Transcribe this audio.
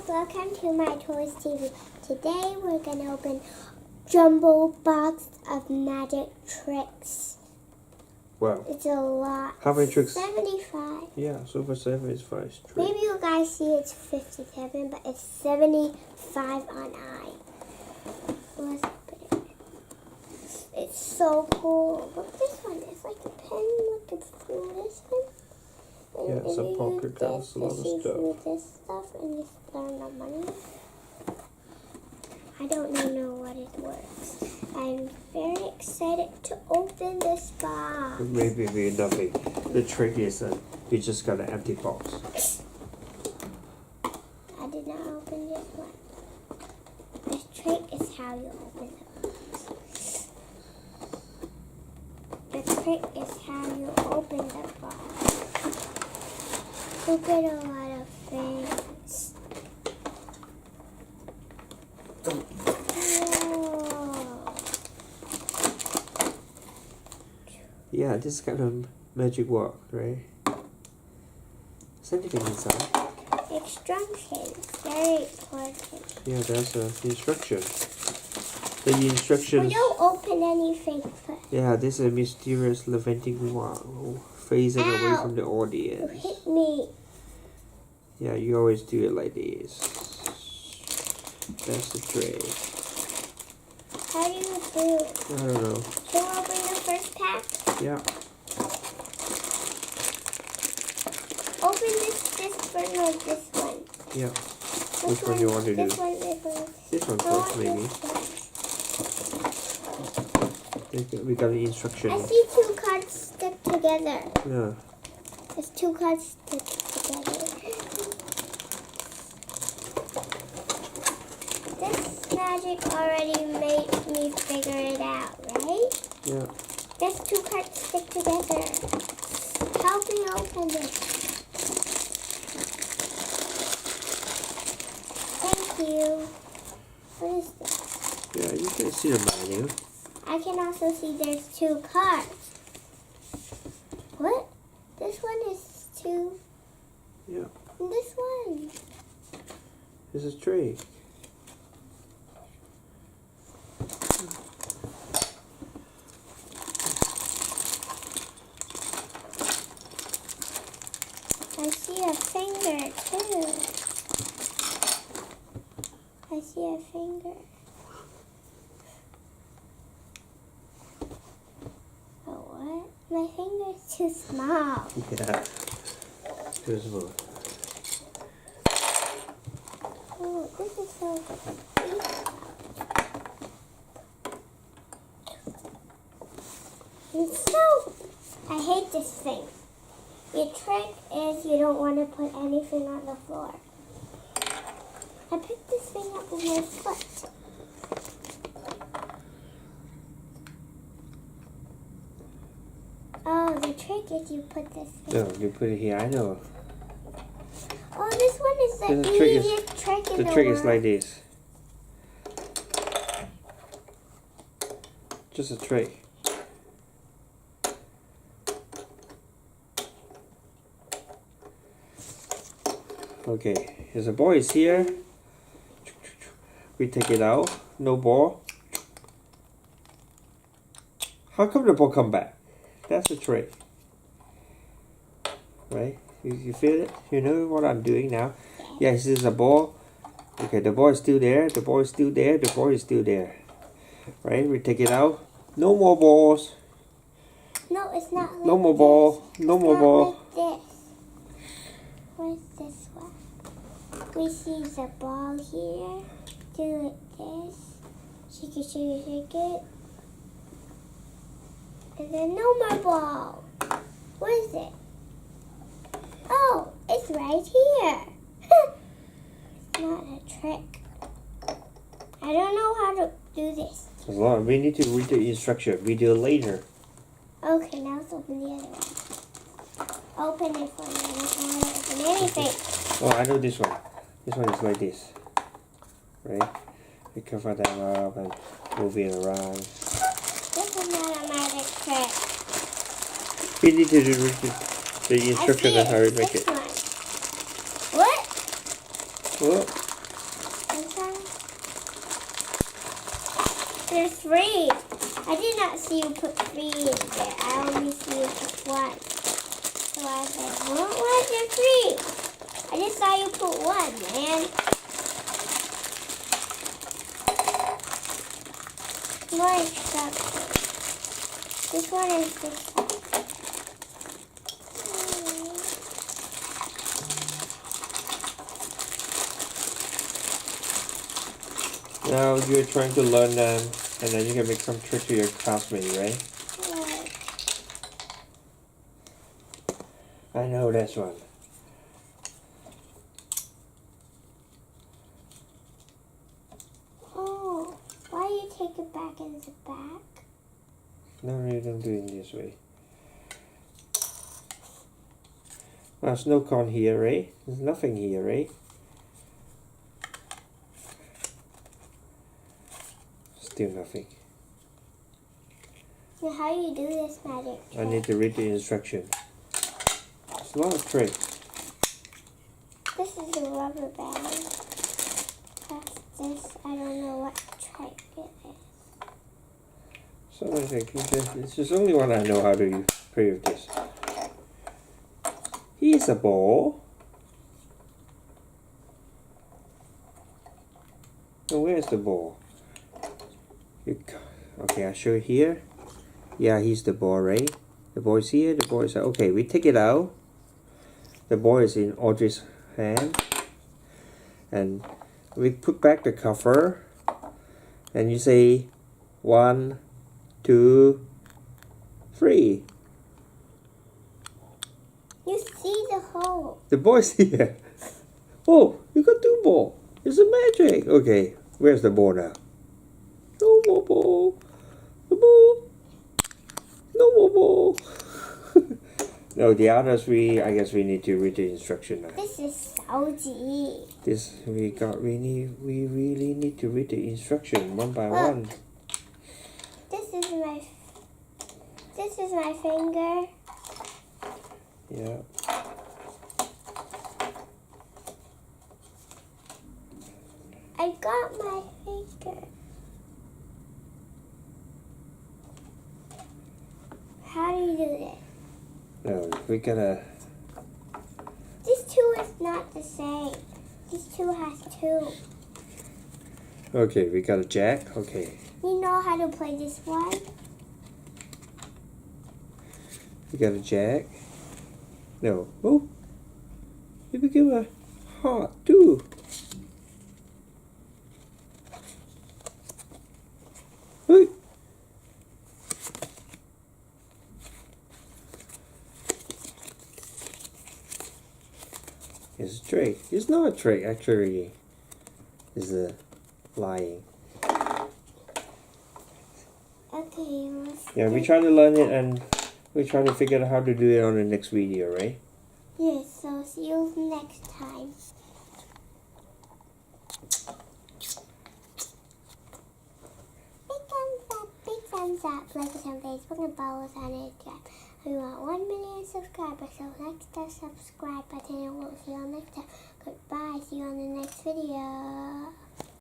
guys, welcome to myToyS TV. Today we're gonna open jumbo box of magic tricks. Wow. It's a lot. How many tricks? 75. Yeah, so for 75 tricks. Maybe you guys see it's 57, but it's 75 on I. Let's open it. It's so cool. Look, this one is like a pen. Look, it's through this one. Yeah, it's a pocket cards, a lot of stuff. This stuff and you learn the money. I don't know what it works. I'm very excited to open this box. Maybe nothing. The trick is that you just got an empty box. I did not open this one. The trick is how you open the box. The trick is how you open the box. You get a lot of things. Whoa. Yeah, this kind of magic work, right? Is anything inside? Instructions, very important. Yeah, there's an instruction. The instructions. We don't open anything first. Yeah, this is a mysterious levanting wall facing away from the You audience. hit me. Yeah, you always do it like this. That's the trick. How do you do it? I don't know. Should we open the first pack? Yeah. Open this one or this one? Yeah. Which one do you want to do? This one, this one. This one I first, want maybe. this one. We got the instruction. I see two cards stick together. Yeah. There's two cards stick together. This magic already made me figure it out, right? Yeah. There's two cards stick together. Help me open this. Thank you. What is this? Yeah, you can see the menu. I can also see there's two cards. What? This one is two. Yeah. And this one. This is trick. I see a finger too. I see a finger. Oh, what? My finger's too small. Yeah. Too small. Oh, this is so It's so... I hate this thing. The trick is you don't want to put anything on the floor. I picked this thing up with my foot. Oh, the trick is you put this thing. No, you put it here. I know. Oh, this one is the The trick is- easiest trick in the The trick is world. like this. Just a trick. Okay, here's a ball is here. We take it out. No ball. How come the ball come back? That's the trick. Right? You feel it? You know what I'm doing now? Yes, this is a ball. Okay, the ball is still there. The ball is still there. The ball is still there. Right? We take it out. No more balls. No, it's not like No more this. ball. No It's more not ball. like this. Where's this one? We see the ball here. Do it this. Shake it, shake it, shake it. And then no more ball. Where is it? Oh, it's right here. It's not a trick. I don't know how to do this. As long we need to read the instruction. We do it later. Okay, now let's open the other one. Open it for me. I don't want to open anything. Oh, I know this one. This one is like this. Right? We cover that up and move it around. This is not a magic trick. We need to read the instruction on how to make This it. one. What? Well, There's 3. I did not see you put 3 in there. I only see you put 1. So I was like, well, why is there 3? I just saw you put 1, man. More instructions. This one is this one. Now you're trying to learn them, and then you can make some tricks to your classmates, right? I know this one. Oh, why do you take it back in the back? No, you don't do it this way. There's no cone here, right? There's nothing here, right? Still nothing. Now, how do you do this magic trick? I need to read the instruction. It's a lot of tricks. This is a rubber band. That's this. I don't know what trick it is. So I think this is the only one I know how to play with this. Here's a ball. Oh, where's the ball? Okay, I'll show you here. Yeah, here's the ball, right? The ball is here, the ball is here. Okay, we take it out. The ball is in Audrey's hand. And we put back the cover. And you say 1, 2, 3. You see the hole. The ball is here. Oh, you got 2 balls. It's a magic. Okay, where's the ball now? No more ball. The ball. No more ball. No, the others I guess we need to read the instruction now. This is so deep. This we really need to read the instruction one by one. This is my finger. Yeah. I got my finger. How do you do this? No, we gotta. This 2 is not the same. This 2 has 2. Okay, we got a jack. Okay. You know how to play this one? We got a jack. No. Oh. You became a heart too. Hey. It's a trick. It's not a trick, actually. It's a lying. Okay, let's Yeah, we try to learn it and we try to figure out how to do it on the next video, right? Yes, so see you next time. Big thumbs up, like us on Facebook and follow us on Instagram. We want 1 million subscribers, so click the subscribe button and we'll see you on next time. Goodbye, see you on the next video.